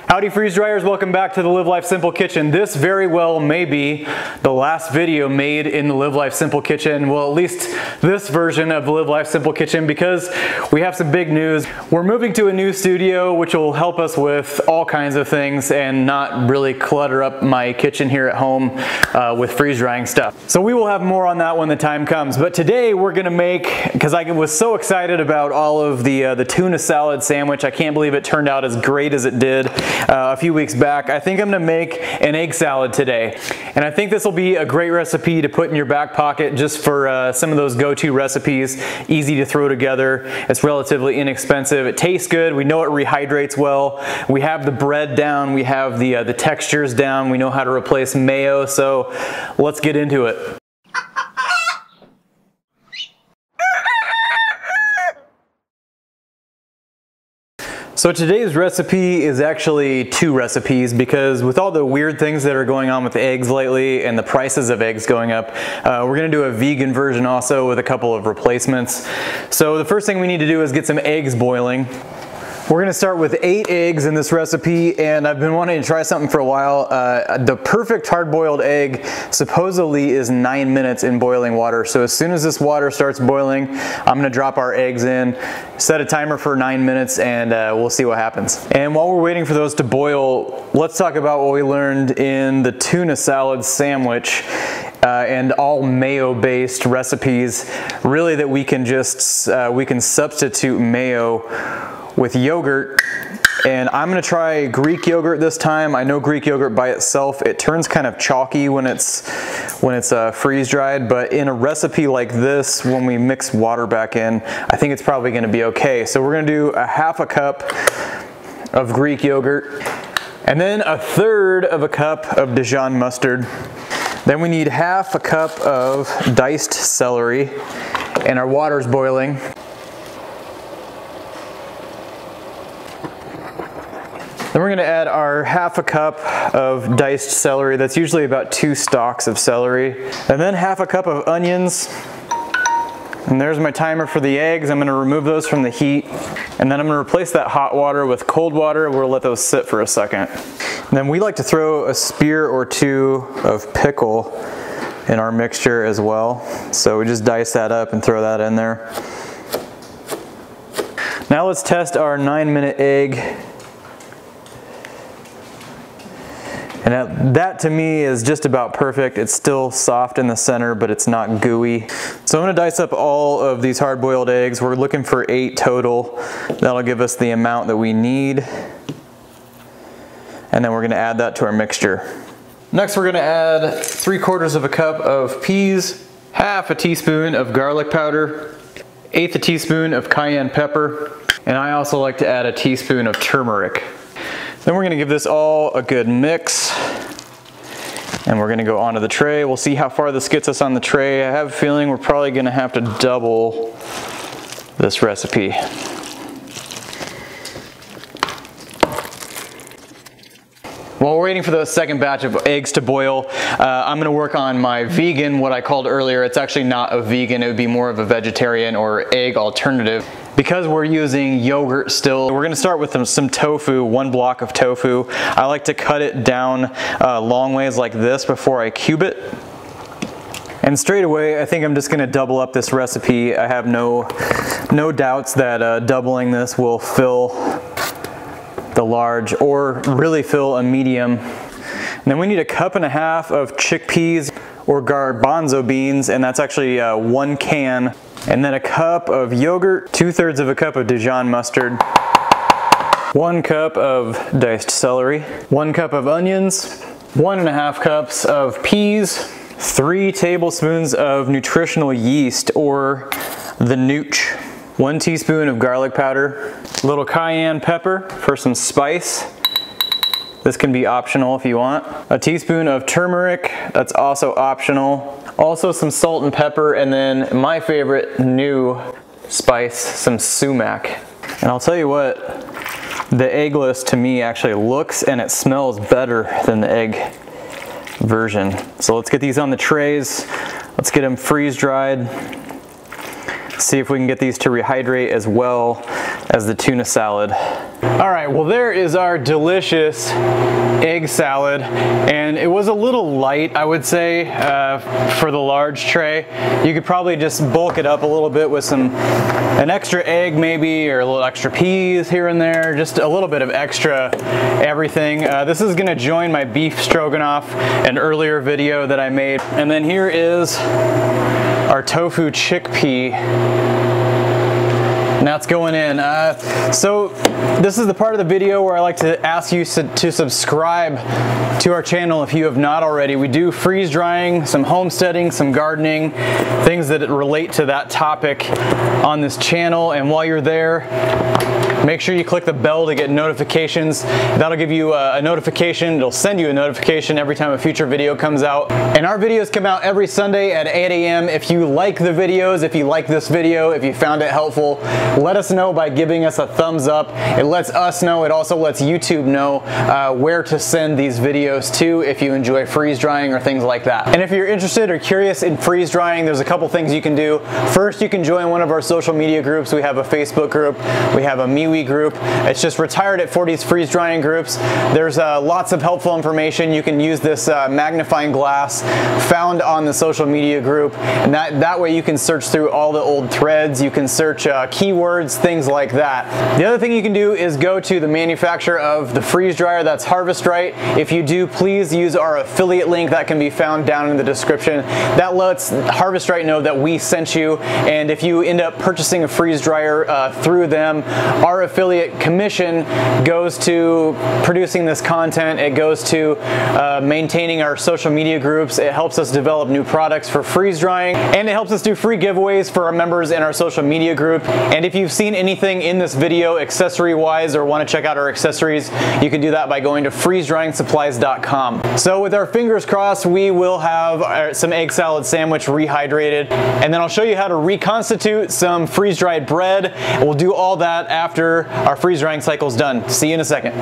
Howdy freeze dryers, welcome back to the Live Life Simple Kitchen. This very well may be the last video made in the Live Life Simple Kitchen. Well, at least this version of the Live Life Simple Kitchen, because we have some big news. We're moving to a new studio which will help us with all kinds of things and not really clutter up my kitchen here at home with freeze drying stuff. So we will have more on that when the time comes. But today we're gonna make, because I was so excited about all of the tuna salad sandwich, I can't believe it turned out as great as it did a few weeks back. I think I'm gonna make an egg salad today. And I think this will be a great recipe to put in your back pocket just for some of those go-to recipes. Easy to throw together. It's relatively inexpensive. It tastes good. We know it rehydrates well. We have the bread down. We have the textures down. We know how to replace mayo. So let's get into it. So today's recipe is actually two recipes, because with all the weird things that are going on with eggs lately and the prices of eggs going up, we're gonna do a vegan version also with a couple of replacements. So the first thing we need to do is get some eggs boiling. We're gonna start with 8 eggs in this recipe, and I've been wanting to try something for a while. The perfect hard-boiled egg supposedly is 9 minutes in boiling water. So as soon as this water starts boiling, I'm gonna drop our eggs in, set a timer for 9 minutes, and we'll see what happens. And while we're waiting for those to boil, let's talk about what we learned in the tuna salad sandwich. And all mayo-based recipes, really, that we can just we can substitute mayo with yogurt. And I'm gonna try Greek yogurt this time. I know Greek yogurt by itself, it turns kind of chalky when it's freeze dried, but in a recipe like this, when we mix water back in, I think it's probably gonna be okay. So we're gonna do a half a cup of Greek yogurt, and then a third of a cup of Dijon mustard. Then we need half a cup of diced celery, and our water's boiling. Then we're gonna add our half a cup of diced celery. That's usually about 2 stalks of celery. And then half a cup of onions. And there's my timer for the eggs. I'm gonna remove those from the heat. And then I'm gonna replace that hot water with cold water. We'll let those sit for a second. And then we like to throw a spear or 2 of pickle in our mixture as well. So we just dice that up and throw that in there. Now let's test our 9-minute egg. And that to me is just about perfect. It's still soft in the center, but it's not gooey. So I'm gonna dice up all of these hard-boiled eggs. We're looking for 8 total. That'll give us the amount that we need. And then we're gonna add that to our mixture. Next, we're gonna add 3/4 of a cup of peas, half a teaspoon of garlic powder, 1/8 a teaspoon of cayenne pepper, and I also like to add a teaspoon of turmeric. Then we're gonna give this all a good mix, and we're gonna go onto the tray. We'll see how far this gets us on the tray. I have a feeling we're probably gonna have to double this recipe. While we're waiting for the second batch of eggs to boil, I'm gonna work on my vegan, what I called earlier. It's actually not a vegan, it would be more of a vegetarian or egg alternative. Because we're using yogurt still, we're gonna start with some tofu, 1 block of tofu. I like to cut it down long ways like this before I cube it. And straight away, I think I'm just gonna double up this recipe. I have no doubts that doubling this will fill the large, or really fill a medium. And then we need 1.5 cups of chickpeas or garbanzo beans, and that's actually 1 can. And then a cup of yogurt, 2/3 of a cup of Dijon mustard, 1 cup of diced celery, 1 cup of onions, 1.5 cups of peas, 3 tablespoons of nutritional yeast or the nooch, 1 teaspoon of garlic powder, a little cayenne pepper for some spice. This can be optional if you want. A teaspoon of turmeric, that's also optional. Also some salt and pepper, and then my favorite new spice, some sumac. And I'll tell you what, the eggless to me actually looks and it smells better than the egg version. So let's get these on the trays. Let's get them freeze dried. See if we can get these to rehydrate as well as the tuna salad. All right, well there is our delicious egg salad, and it was a little light, I would say, for the large tray. You could probably just bulk it up a little bit with an extra egg maybe, or a little extra peas here and there, just a little bit of extra everything. This is gonna join my beef stroganoff, an earlier video that I made. And then here is our tofu chickpea. And that's going in. So this is the part of the video where I like to ask you to subscribe to our channel if you have not already. We do freeze drying, some homesteading, some gardening, things that relate to that topic on this channel. And while you're there, make sure you click the bell to get notifications. That'll give you a notification. It'll send you a notification every time a future video comes out. And our videos come out every Sunday at 8 a.m. If you like the videos, if you like this video, if you found it helpful, let us know by giving us a thumbs up. It lets us know. It also lets YouTube know where to send these videos to if you enjoy freeze drying or things like that. And if you're interested or curious in freeze drying, there's a couple things you can do. First, you can join one of our social media groups. We have a Facebook group. We have a MeWe group. It's just Retired at 40's freeze drying groups. There's lots of helpful information. You can use this magnifying glass found on the social media group, and that way you can search through all the old threads. You can search keywords, things like that. The other thing you can do is go to the manufacturer of the freeze dryer. That's Harvest Right. If you do, please use our affiliate link that can be found down in the description. That lets Harvest Right know that we sent you, and if you end up purchasing a freeze dryer through them, our affiliate commission goes to producing this content. It goes to maintaining our social media groups. It helps us develop new products for freeze drying, and it helps us do free giveaways for our members in our social media group. And if you've seen anything in this video accessory wise or want to check out our accessories, you can do that by going to freezedryingsupplies.com. So with our fingers crossed, we will have some egg salad sandwich rehydrated, and then I'll show you how to reconstitute some freeze dried bread. We'll do all that after our freeze drying cycle's done. See you in a second.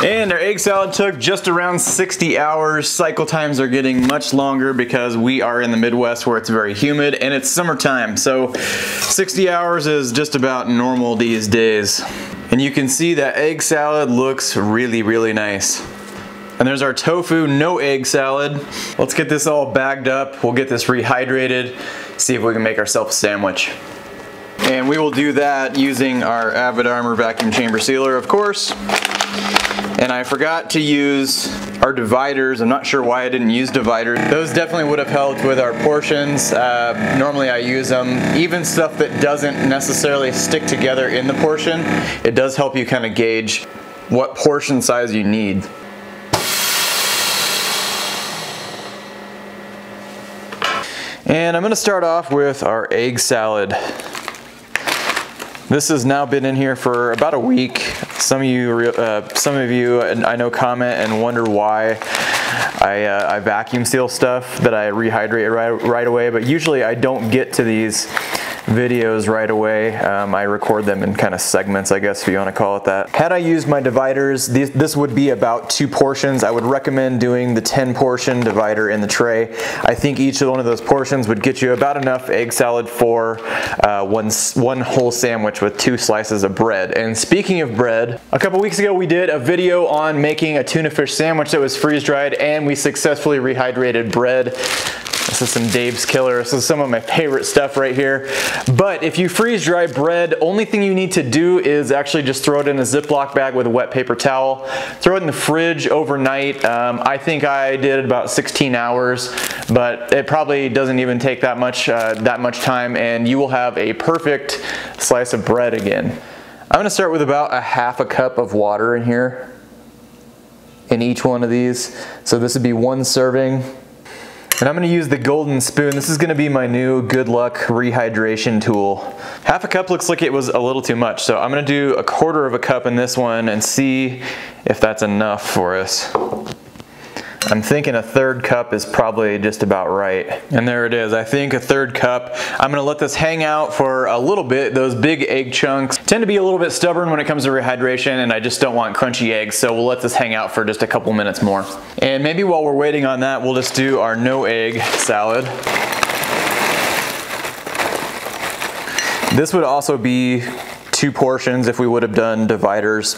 And our egg salad took just around 60 hours. Cycle times are getting much longer because we are in the Midwest where it's very humid and it's summertime. So 60 hours is just about normal these days. And you can see that egg salad looks really, really nice. And there's our tofu no egg salad. Let's get this all bagged up. We'll get this rehydrated, see if we can make ourselves a sandwich. And we will do that using our Avid Armor vacuum chamber sealer, of course. And I forgot to use our dividers. I'm not sure why I didn't use dividers. Those definitely would have helped with our portions. Normally I use them. Even stuff that doesn't necessarily stick together in the portion, it does help you kind of gauge what portion size you need. And I'm going to start off with our egg salad. This has now been in here for about a week. Some of you I know comment and wonder why I vacuum seal stuff that I rehydrate right away, but usually I don't get to these videos right away. I record them in kind of segments, I guess, if you want to call it that. Had I used my dividers, this would be about 2 portions. I would recommend doing the 10 portion divider in the tray. I think each one of those portions would get you about enough egg salad for one whole sandwich with 2 slices of bread. And speaking of bread, a couple weeks ago we did a video on making a tuna fish sandwich that was freeze dried, and we successfully rehydrated bread. This is some Dave's Killer. This is some of my favorite stuff right here. But if you freeze dry bread, only thing you need to do is actually just throw it in a Ziploc bag with a wet paper towel. Throw it in the fridge overnight. I think I did about 16 hours, but it probably doesn't even take that much time, and you will have a perfect slice of bread again. I'm gonna start with about a half a cup of water in here, in each one of these. So this would be 1 serving. And I'm going to use the golden spoon. This is going to be my new good luck rehydration tool. Half a cup looks like it was a little too much, so I'm going to do 1/4 cup in this one and see if that's enough for us. I'm thinking a 1/3 cup is probably just about right. And there it is, I think a 1/3 cup. I'm gonna let this hang out for a little bit. Those big egg chunks tend to be a little bit stubborn when it comes to rehydration, and I just don't want crunchy eggs, so we'll let this hang out for just a couple minutes more. And maybe while we're waiting on that, we'll just do our no egg salad. This would also be 2 portions if we would have done dividers.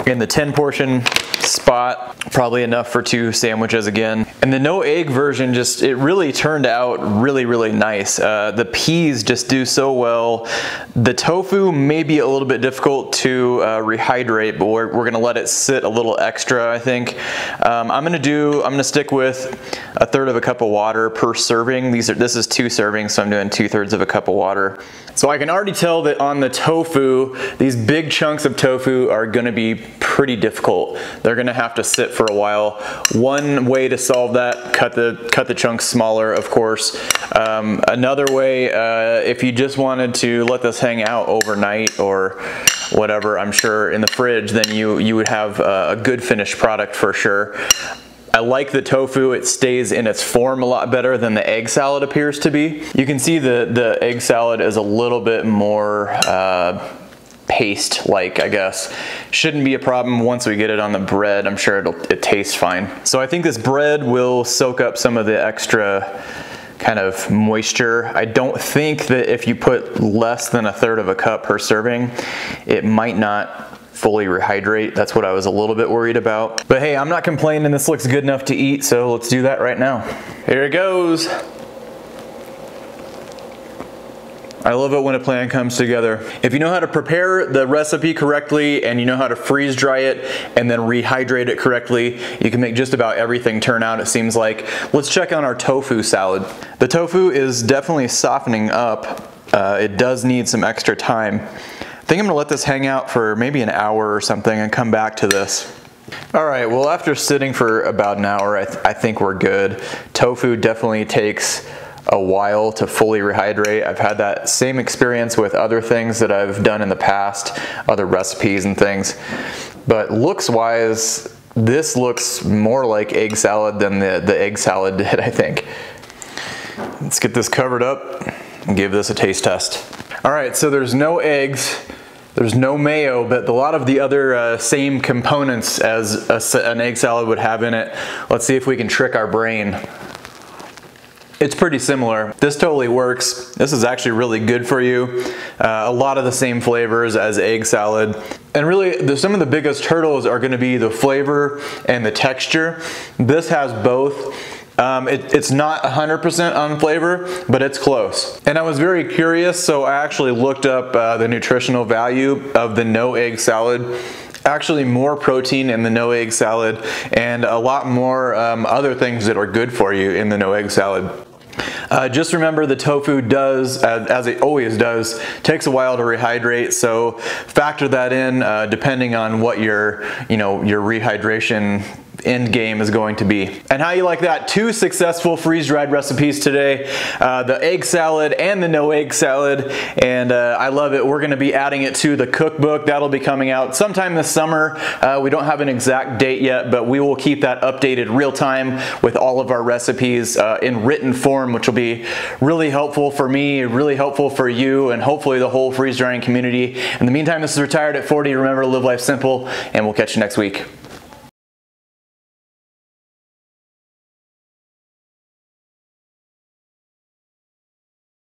In the 10 portion spot, probably enough for 2 sandwiches again. And the no egg version it really turned out really nice. The peas just do so well. The tofu may be a little bit difficult to rehydrate, but we're gonna let it sit a little extra, I think. I'm gonna stick with 1/3 of a cup of water per serving. This is 2 servings, so I'm doing 2/3 of a cup of water. So I can already tell that on the tofu, these big chunks of tofu are gonna be pretty difficult. They're gonna have to sit for a while. One way to solve that, cut the chunks smaller, of course. Another way, if you just wanted to let this hang out overnight or whatever, I'm sure in the fridge, then you would have a good finished product for sure. I like the tofu, it stays in its form a lot better than the egg salad appears to be. You can see the egg salad is a little bit more paste-like, I guess. Shouldn't be a problem once we get it on the bread. I'm sure it tastes fine. So I think this bread will soak up some of the extra kind of moisture. I don't think that if you put less than 1/3 of a cup per serving, it might not fully rehydrate. That's what I was a little bit worried about. But hey, I'm not complaining. This looks good enough to eat, so let's do that right now. Here it goes. I love it when a plan comes together. If you know how to prepare the recipe correctly and you know how to freeze dry it and then rehydrate it correctly, you can make just about everything turn out, it seems like. Let's check on our tofu salad. The tofu is definitely softening up. It does need some extra time. I think I'm gonna let this hang out for maybe an hour or something and come back to this. All right, well, after sitting for about an hour, I think we're good. Tofu definitely takes a while to fully rehydrate. I've had that same experience with other things that I've done in the past, other recipes and things. But looks wise, this looks more like egg salad than the egg salad did, I think. Let's get this covered up and give this a taste test. All right, so there's no eggs, there's no mayo, but a lot of the other same components as an egg salad would have in it. Let's see if we can trick our brain. It's pretty similar. This totally works. This is actually really good for you. A lot of the same flavors as egg salad. And really, some of the biggest hurdles are gonna be the flavor and the texture. This has both. It's not 100% on flavor, but it's close. And I was very curious, so I actually looked up the nutritional value of the no egg salad. Actually more protein in the no egg salad and a lot more other things that are good for you in the no egg salad. Just remember the tofu does, as it always does, takes a while to rehydrate, so factor that in depending on what your rehydration end game is going to be. And how you like that? 2 successful freeze-dried recipes today, the egg salad and the no egg salad, and I love it. We're gonna be adding it to the cookbook. That'll be coming out sometime this summer. We don't have an exact date yet, but we will keep that updated real time with all of our recipes in written form, which will be really helpful for me, really helpful for you, and hopefully the whole freeze-drying community. In the meantime, this is Retired at 40. Remember to live life simple, and we'll catch you next week.